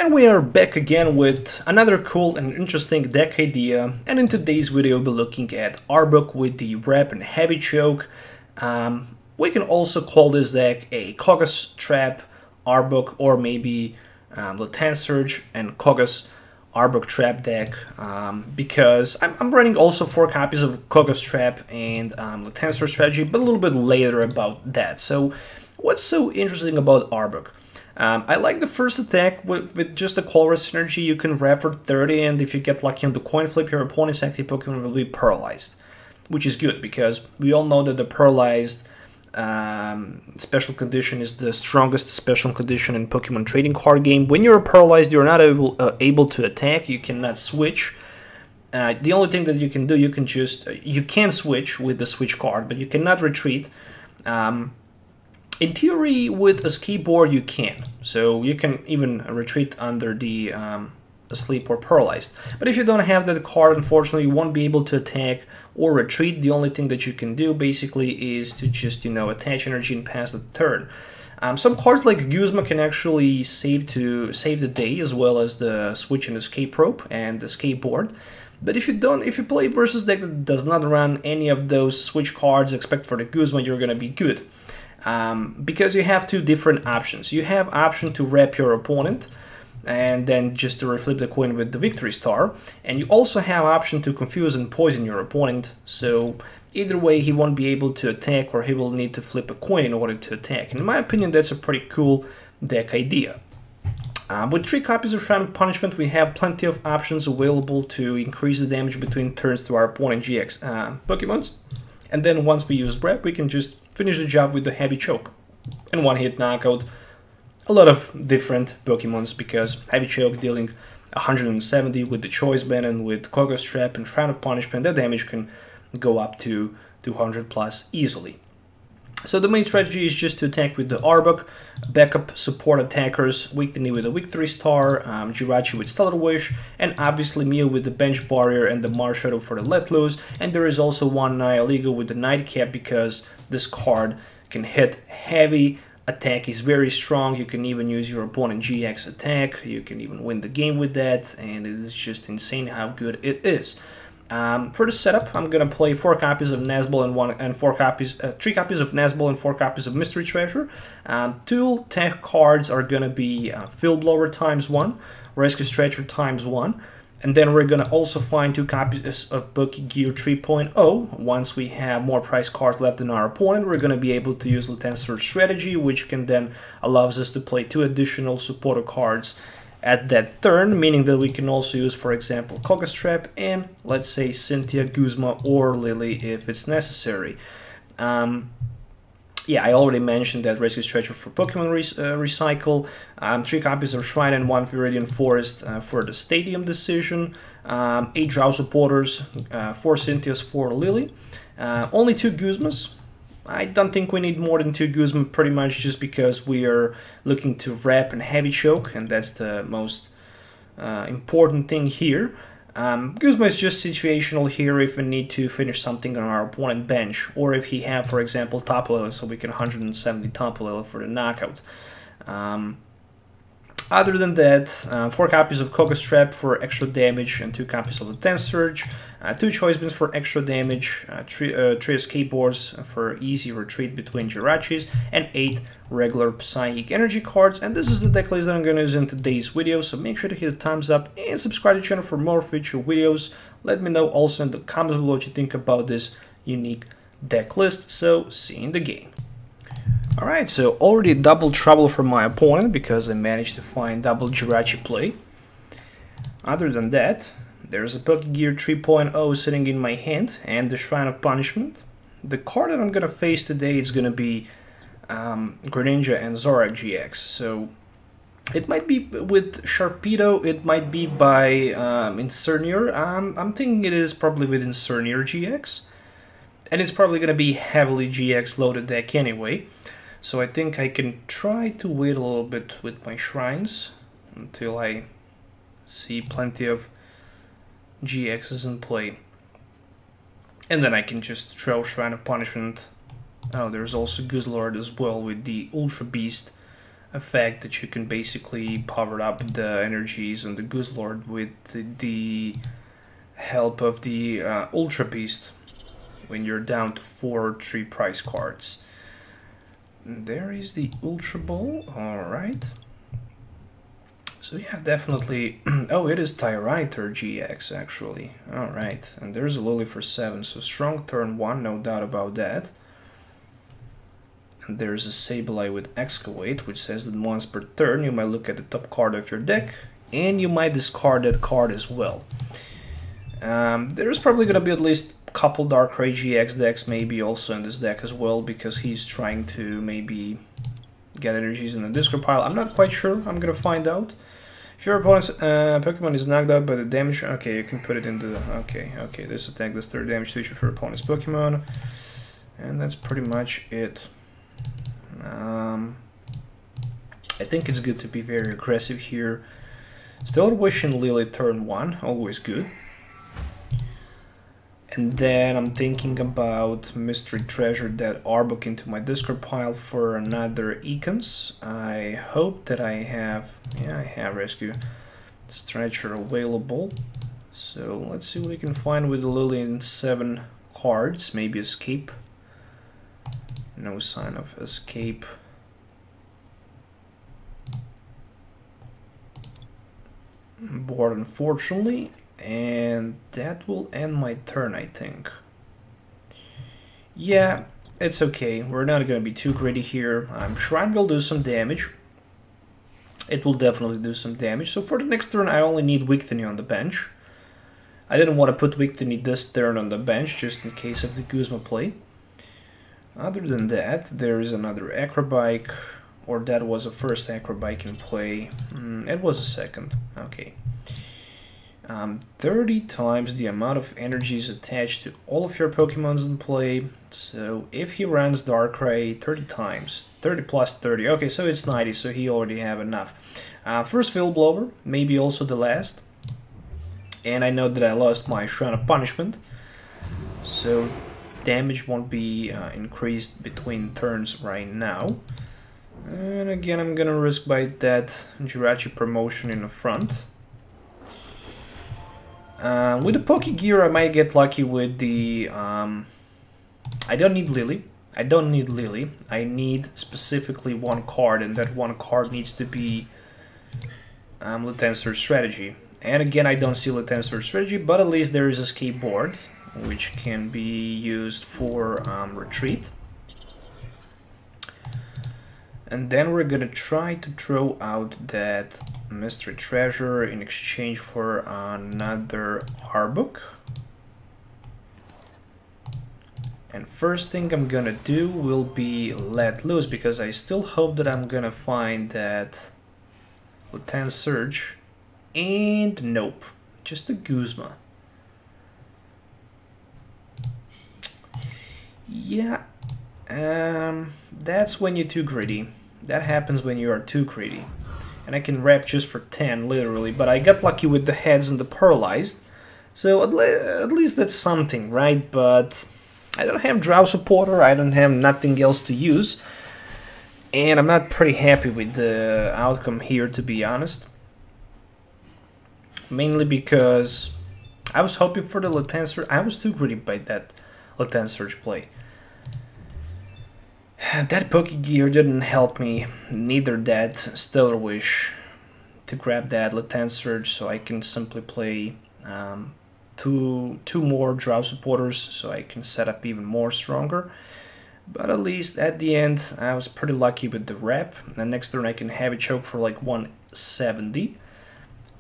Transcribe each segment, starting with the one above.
And we are back again with another cool and interesting deck idea, and in today's video we'll be looking at Arbok with the Wrap and Heavy Choke. We can also call this deck a Koga's Trap Arbok, or maybe Latent Surge and Koga's Arbok Trap deck, because I'm running also 4 copies of Koga's Trap and Latent Surge strategy, but a little bit later about that. So what's so interesting about Arbok? I like the first attack with just the Colress synergy. You can wrap for 30, and if you get lucky on the coin flip, your opponent's active Pokemon will be paralyzed, which is good because we all know that the paralyzed special condition is the strongest special condition in Pokemon trading card game. When you're paralyzed, you're not able to attack. You cannot switch. The only thing that you can do, you can switch with the switch card, but you cannot retreat. In theory, with a skateboard, you can. So you can even retreat under the asleep or paralyzed. But if you don't have that card, unfortunately, you won't be able to attack or retreat. The only thing that you can do, basically, is to just, attach energy and pass the turn. Some cards like Guzma can actually save the day, as well as the switch and escape rope and the skateboard. But if you play versus deck that does not run any of those switch cards, except for the Guzma, you're gonna be good. Because you have 2 different options. You have option to wrap your opponent and then just to reflip the coin with the victory star, and you also have option to confuse and poison your opponent, so either way he won't be able to attack, or he will need to flip a coin in order to attack. And in my opinion, that's a pretty cool deck idea. With 3 copies of Shrine of Punishment, we have plenty of options available to increase the damage between turns to our opponent GX Pokemons. And then once we use Wrap, we can just finish the job with the Heavy Choke. And one-hit knockout a lot of different Pokemons, because Heavy Choke dealing 170 with the Choice Band, and with Koga's Trap and Shrine of Punishment, that damage can go up to 200 plus easily. So the main strategy is just to attack with the Arbok, backup support attackers, Victini with a Victory Star, Jirachi with Stellar Wish, and obviously Mew with the Bench Barrier and the Marshadow for the Let Loose. And there is also one Nihilego with the Nightcap, because this card can hit heavy. Attack is very strong. You can even use your opponent GX attack. You can even win the game with that, and it is just insane how good it is. For the setup, I'm gonna play 4 copies of Nazball and 3 copies of Nazball and 4 copies of Mystery Treasure. 2 tech cards are gonna be Field Blower ×1, Rescue Stretcher ×1, and then we're gonna also find 2 copies of Pokegear 3.0. Once we have more prize cards left in our opponent, we're gonna be able to use Latent Surge strategy, which can then allows us to play 2 additional supporter cards at that turn, meaning that we can also use, for example, Koga's Trap and, let's say, Cynthia, Guzma, or Lily if it's necessary. Yeah, I already mentioned that Rescue Stretcher for Pokemon Recycle, 3 copies of Shrine and 1 Viridian Forest for the Stadium decision, 8 Drow supporters, 4 Cynthias, 4 Lily, only 2 Guzmas. I don't think we need more than 2 Guzma, pretty much just because we are looking to Wrap and Heavy Choke, and that's the most important thing here. Guzma is just situational here if we need to finish something on our opponent bench, or if he have, for example, Tapu, so we can 170 Tapu for the knockout. Other than that, 4 copies of Koga's Trap for extra damage, and 2 copies of Latent Surge, 2 Choice Bands for extra damage, 3 Escape Boards for easy retreat between Jirachis, and 8 regular Psychic Energy cards. And this is the deck list that I'm going to use in today's video, so make sure to hit the thumbs up and subscribe to the channel for more future videos. Let me know also in the comments below what you think about this unique deck list, so see you in the game. Alright, so already double trouble for my opponent, because I managed to find double Jirachi play. Other than that, there's a Pokegear 3.0 sitting in my hand, and the Shrine of Punishment. The card that I'm gonna face today is gonna be Greninja and Zorak GX, so it might be with Sharpedo, it might be by Incernier. I'm thinking it is probably with Incernier GX, and it's probably gonna be heavily GX loaded deck anyway. So I think I can try to wait a little bit with my Shrines until I see plenty of GXs in play. And then I can just throw Shrine of Punishment. Oh, there's also Guzzlord as well with the Ultra Beast effect that you can basically power up the energies on the Goose Lord with the help of the Ultra Beast when you're down to 4 or 3 prize cards. There is the Ultra Ball, alright. So yeah, definitely. Oh, it is Tyranitar GX actually. Alright, and there's a Lily for 7, so strong turn 1, no doubt about that. And there's a Sableye with Excavate, which says that once per turn you might look at the top card of your deck, and you might discard that card as well. There's probably going to be at least a couple Darkrai GX decks maybe also in this deck as well, because he's trying to maybe get energies in the discard pile. I'm not quite sure, I'm going to find out. If your opponent's Pokemon is knocked out by the damage, okay, you can put it into the... Okay, this attack does 30 damage to each of your opponent's Pokemon. And that's pretty much it. I think it's good to be very aggressive here. Still wishing Lily turn 1, always good. And then I'm thinking about Mystery Treasure that Arbok into my discard pile for another Econs. I hope that I have... Yeah, I have Rescue Stretcher available. So let's see what we can find with the Lily in 7 cards. Maybe Escape. No sign of Escape. Bored, unfortunately. And that will end my turn, I think. Yeah, it's okay. We're not going to be too greedy here. Shrine will do some damage. It will definitely do some damage. So for the next turn, I only need Victini on the bench. I didn't want to put Victini this turn on the bench, just in case of the Guzma play. Other than that, there is another Acrobike. Or that was a first Acrobike in play. It was a second. Okay. 30 times the amount of energies attached to all of your Pokemons in play. So if he runs Darkrai 30 times, 30 plus 30, okay, so it's 90, so he already have enough. First Field Blower, maybe also the last. And I know that I lost my Shrine of Punishment, so damage won't be increased between turns right now. And again, I'm gonna risk by that Jirachi promotion in the front. With the Pokegear, I might get lucky with the... I don't need Lily. I need specifically one card, and that one card needs to be Lutenser Strategy. And again, I don't see Lutenser Strategy, but at least there is a Escape Board, which can be used for Retreat. And then we're gonna try to throw out that Mystery Treasure in exchange for another Arbok. And first thing I'm gonna do will be let loose, because I still hope that I'm gonna find that Lutense Surge. And nope, just a Guzma. Yeah, that's when you're too greedy. That happens when you are too greedy. And I can wrap just for 10, literally, but I got lucky with the heads and the paralyzed. So at least that's something, right? But I don't have Drow Supporter, I don't have nothing else to use. And I'm not pretty happy with the outcome here, to be honest. Mainly because I was hoping for the Lutenser. I was too greedy by that Lutense Surge play. That Pokegear didn't help me, neither that Stellar Wish to grab that Lutense Surge, so I can simply play two more Drow Supporters, so I can set up even more stronger. But at least at the end, I was pretty lucky with the rep, and next turn I can Heavy Choke for like 170.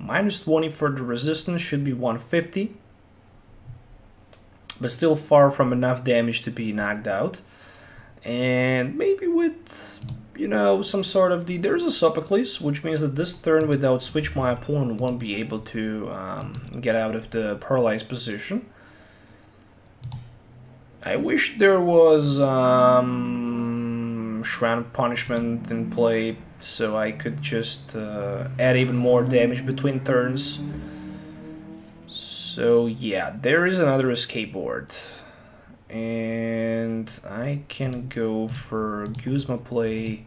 Minus 20 for the resistance should be 150, but still far from enough damage to be knocked out. And maybe with, you know, some sort of there's a Sophocles, which means that this turn without Switch my opponent won't be able to get out of the paralyzed position. I wish there was Shrine of Punishment in play, so I could just add even more damage between turns. So yeah, there is another Escape Board. And I can go for Guzma play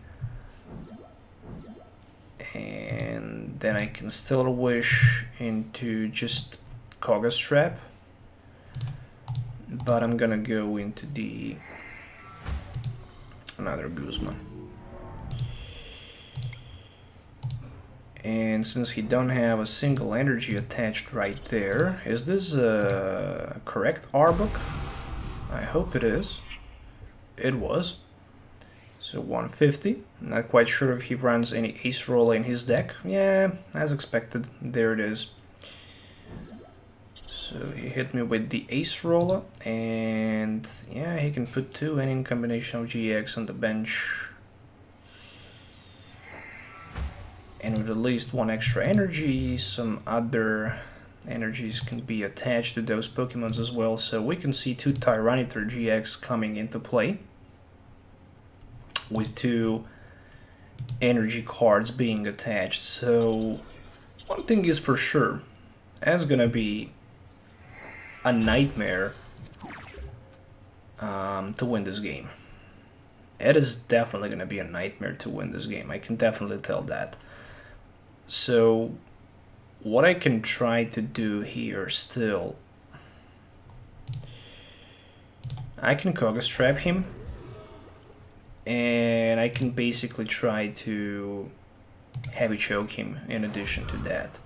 And then I can still wish into just Koga's trap. But I'm gonna go into the another Guzman. And since he don't have a single energy attached right there, is this correct Arbok? I hope it is. It was. So 150. Not quite sure if he runs any ace roller in his deck. Yeah, as expected. There it is. So he hit me with the ace roller, and yeah, he can put 2 any combination of GX on the bench. And with at least 1 extra energy, some other energies can be attached to those Pokemons as well. So we can see 2 Tyranitar GX coming into play, with 2 energy cards being attached. So one thing is for sure, it's gonna be a nightmare to win this game. It is definitely gonna be a nightmare to win this game. I can definitely tell that. So what I can try to do here still, I can Koga's trap him, and I can basically try to heavy choke him in addition to that.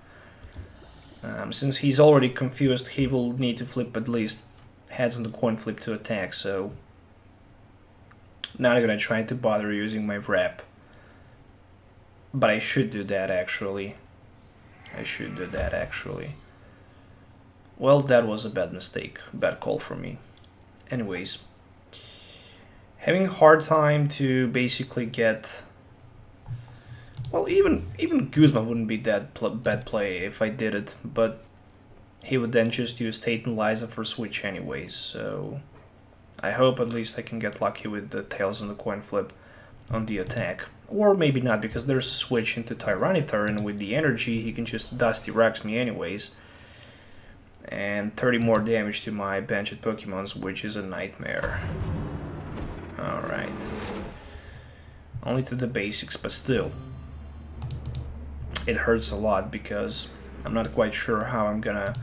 Since he's already confused, he will need to flip at least heads on the coin flip to attack, so not gonna try to bother using my wrap. But I should do that actually. Well, that was a bad mistake, bad call for me. Anyways, having a hard time to basically get... Well, even Guzman wouldn't be that bad play if I did it, but he would then just use Tate and Liza for switch anyways, so I hope at least I can get lucky with the tails on the coin flip on the attack. Or maybe not, because there's a switch into Tyranitar, and with the energy he can just Dusty Rocks me anyways. And 30 more damage to my benched Pokemons, which is a nightmare. Alright. Only to the basics, but still. It hurts a lot because I'm not quite sure how I'm gonna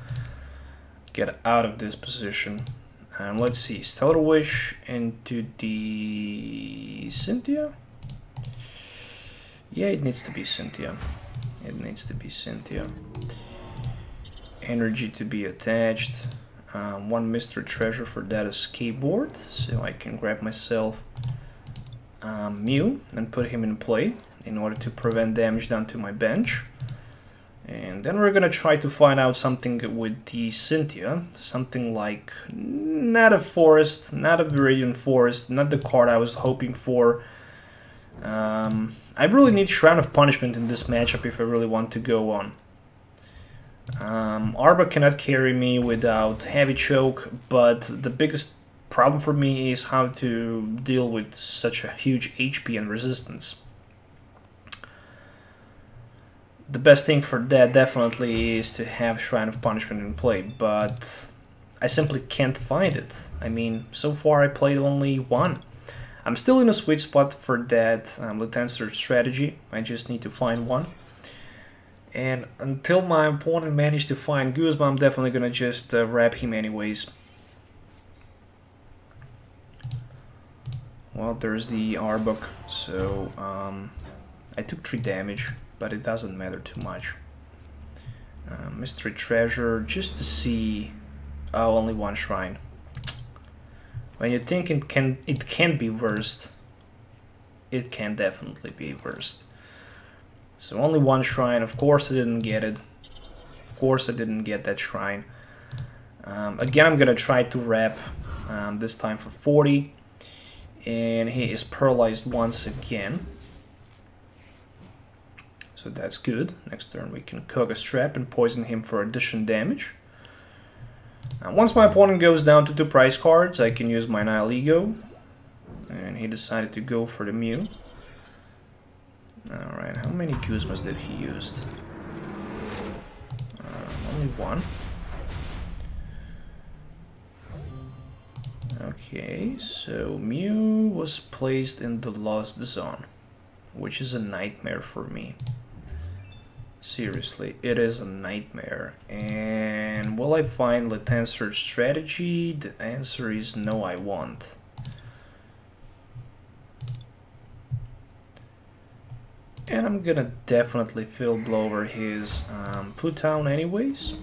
get out of this position. Let's see, Stellar Wish into the Cynthia? Yeah, it needs to be Cynthia. Energy to be attached. 1 Mystery Treasure for that escape board, so I can grab myself Mew and put him in play in order to prevent damage done to my bench. And then we're gonna try to find out something with the Cynthia, something like not a forest, not a Viridian Forest, not the card I was hoping for. I really need Shrine of Punishment in this matchup if I really want to go on. Arbok cannot carry me without Heavy Choke, but the biggest problem for me is how to deal with such a huge HP and resistance. The best thing for that definitely is to have Shrine of Punishment in play, but I simply can't find it. I mean, so far I played only 1. I'm still in a sweet spot for that Lutenser strategy. I just need to find 1. And until my opponent managed to find Guzman, I'm definitely gonna just wrap him anyways. Well, there's the Arbok, so I took 3 damage, but it doesn't matter too much. Mystery Treasure, just to see... Oh, only 1 shrine. When you think it can be versed, it can definitely be versed. So only 1 shrine. Of course I didn't get it. Of course I didn't get that shrine. Again, I'm gonna try to wrap this time for 40. And he is paralyzed once again. So that's good. Next turn we can Koga's trap and poison him for additional damage. Once my opponent goes down to 2 prize cards, I can use my Nihil Ego. And he decided to go for the Mew. Alright, how many Guzmas did he use? Only 1. Okay, so Mew was placed in the Lost Zone, which is a nightmare for me. Seriously, it is a nightmare. And will I find the tensor strategy? The answer is no, I won't. And I'm gonna definitely field blow over his put down anyways.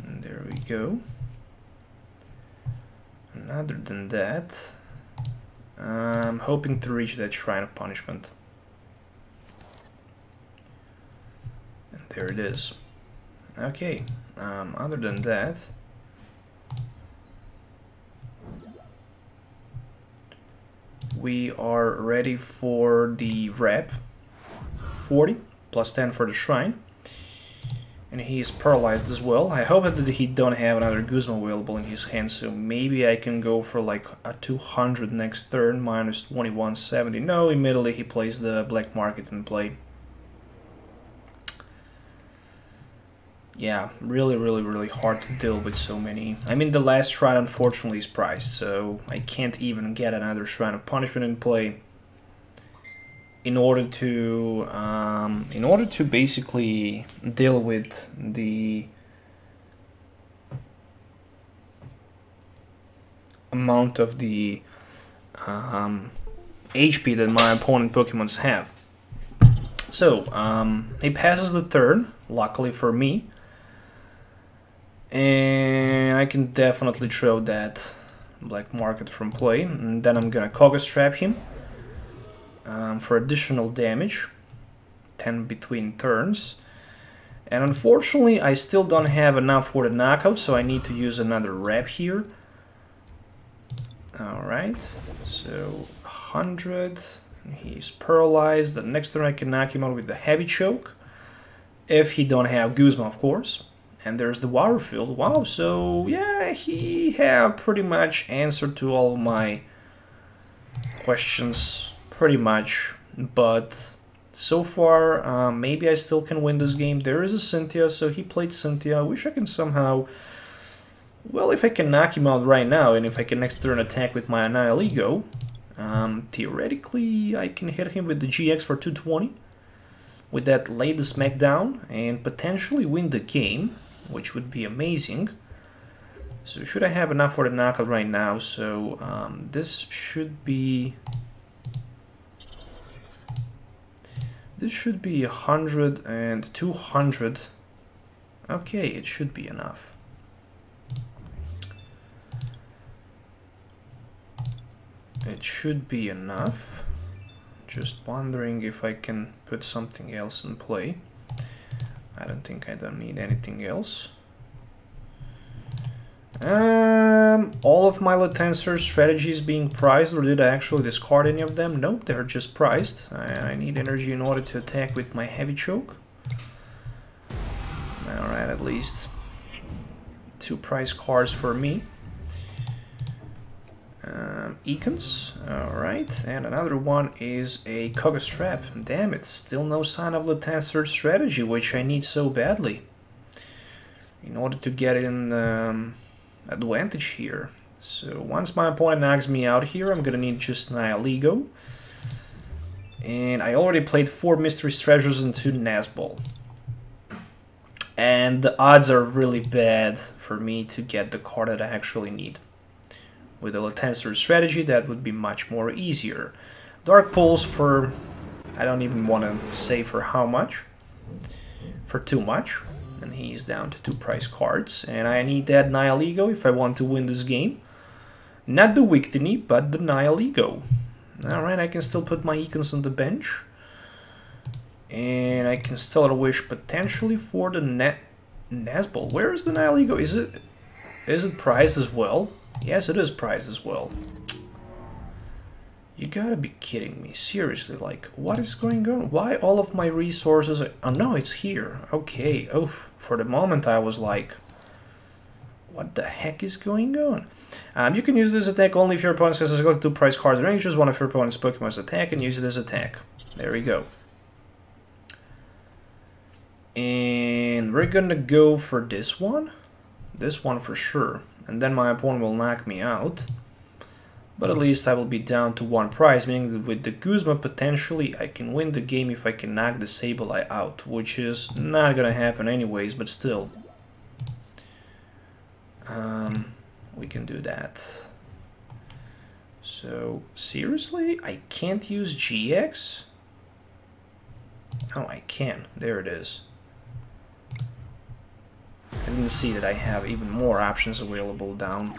And there we go. And other than that, I'm hoping to reach that Shrine of Punishment. And there it is. Okay, other than that, we are ready for the rep. 40 plus 10 for the Shrine. And he is paralyzed as well. I hope that he don't have another Guzma available in his hand, so maybe I can go for like a 200 next turn, minus 2170. No, immediately he plays the black market in play. Yeah, really hard to deal with so many. I mean, the last Shrine unfortunately is priced, so I can't even get another Shrine of Punishment in play. In order to basically deal with the amount of the HP that my opponent Pokemons have. So he passes the turn, luckily for me, and I can definitely throw that black market from play, and then I'm gonna Koga trap him. For additional damage, 10 between turns, and unfortunately I still don't have enough for the knockout, so I need to use another rep here. Alright, so 100, he's paralyzed. The next turn I can knock him out with the heavy choke, if he don't have Guzma, of course. And there's the water field. Wow, so yeah, he have pretty much answered to all of my questions. Pretty much, but so far, maybe I still can win this game. There is a Cynthia, so he played Cynthia. I wish I can somehow... Well, if I can knock him out right now, and if I can next turn attack with my Annihilego, theoretically I can hit him with the GX for 220. With that, lay the smackdown, and potentially win the game, which would be amazing. So should I have enough for the knockout right now? So this should be... This should be 100 and 200. Okay, it should be enough. It should be enough. Just wondering if I can put something else in play. I don't think I don't need anything else. All of my Tensor strategies being prized, or did I actually discard any of them? Nope, they're just prized. I need energy in order to attack with my heavy choke. Alright, at least 2 prize cards for me. Econs, alright, and another one is a Koga Strap. Damn it, still no sign of the Tensor strategy, which I need so badly in order to get in advantage here. So once my opponent knocks me out here, I'm gonna need just Annihilego. And I already played 4 Mystery Treasures and 2 Nazball. And the odds are really bad for me to get the card that I actually need. With a Tensor strategy, that would be much more easier. Dark Pulse for... I don't even want to say for how much. For too much. And he's down to 2 prize cards. And I need that Annihilego if I want to win this game. Not the Victini, but the Annihilego. Alright, I can still put my Econs on the bench. And I can still wish potentially for the Nazball. Where is the Annihilego? Is it prized as well? Yes, it is prized as well. You gotta be kidding me. Seriously, like, what is going on? Why all of my resources are... Oh, no, it's here. Okay. Oh, for the moment I was like, what the heck is going on? You can use this attack only if your opponent has selected 2 prize cards in range. Choose one of your opponent's Pokemon's attack and use it as attack. There we go. And we're gonna go for this one. This one for sure. And then my opponent will knock me out. But at least I will be down to 1 prize, meaning that with the Guzma, potentially I can win the game if I can knock the Sableye out, which is not gonna happen anyways, but still. We can do that. So, seriously? I can't use GX? Oh, I can. There it is. I didn't see that I have even more options available down.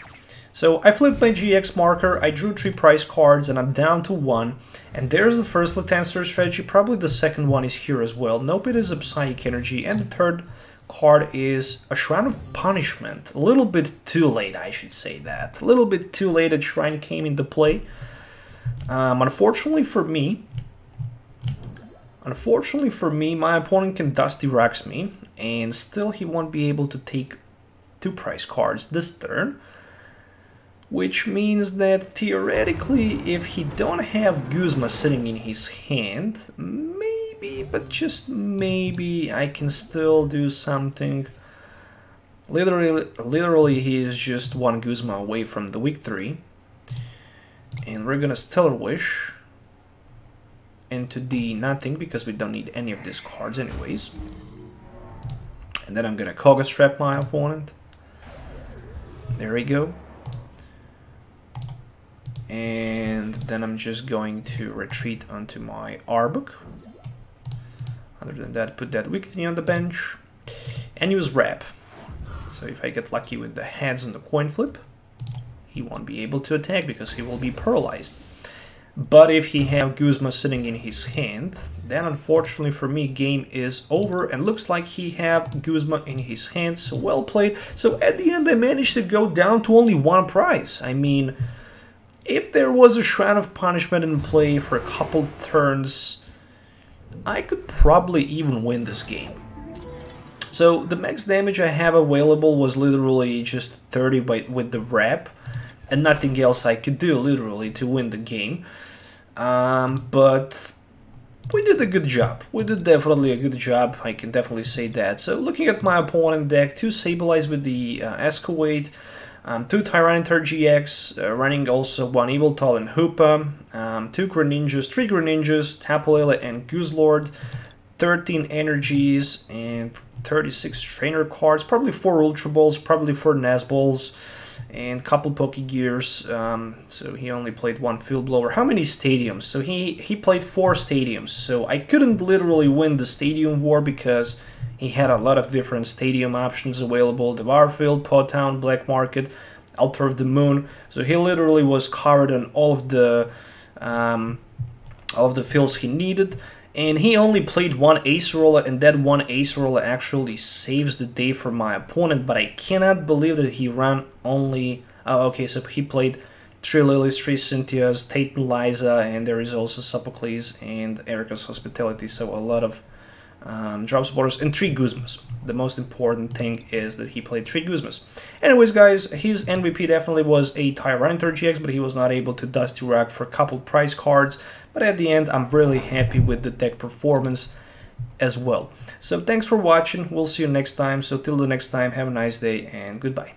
So I flipped my GX marker, I drew 3 prize cards, and I'm down to 1. And there's the first Latenster strategy, probably the second one is here as well. Nope, it is a Psychic Energy, and the third card is a Shrine of Punishment. A little bit too late, I should say that. A little bit too late that Shrine came into play. Unfortunately for me, my opponent can Dusty Rocks me, and still he won't be able to take 2 prize cards this turn. Which means that theoretically, if he don't have Guzma sitting in his hand, maybe, but just maybe, I can still do something. Literally he is just 1 Guzma away from the victory. And we're gonna Stellar Wish into the nothing, because we don't need any of these cards anyways. And then I'm gonna Koga Strap my opponent. There we go. And then I'm just going to retreat onto my Arbok. Other than that, put that victory on the bench and use Wrap. So if I get lucky with the heads on the coin flip, he won't be able to attack because he will be paralyzed. But if he have Guzma sitting in his hand, then unfortunately for me, game is over, and looks like he have Guzma in his hand, so well played. So at the end I managed to go down to only 1 prize. I mean, if there was a Shrine of Punishment in play for a couple turns, I could probably even win this game. So the max damage I have available was literally just 30 with the Wrap, and nothing else I could do literally to win the game. But we did a good job. We did definitely a good job, I can definitely say that. So looking at my opponent deck, 2 Sableyes with the Escalade, 2 Tyranitar GX, running also 1 Yveltal and Hoopa, 2 Greninjas, 3 Greninjas, Tapu Lele and Guzzlord, 13 energies, and 36 trainer cards, probably 4 Ultra Balls, probably 4 Nazballs, and a couple Pokegears. So he only played 1 Field Blower. How many stadiums? So he played 4 stadiums, so I couldn't literally win the stadium war because he had a lot of different stadium options available: Devour Field, Pod Town, Black Market, Altar of the Moon. So he literally was covered on all of the fields he needed. And he only played 1 Acerola, and that 1 Acerola actually saves the day for my opponent. But I cannot believe that he ran only... Oh, okay, so he played 3 Lilies, 3 Cynthias, Tate and Liza, and there is also Sophocles and Erica's Hospitality. So a lot of drop supporters and 3 Guzmas. The most important thing is that he played 3 Guzmas. Anyways, guys, his MVP definitely was a Tyranitar GX, but he was not able to Dusty Rock for a couple prize cards. But at the end, I'm really happy with the deck performance as well. So thanks for watching. We'll see you next time. So till the next time, have a nice day and goodbye.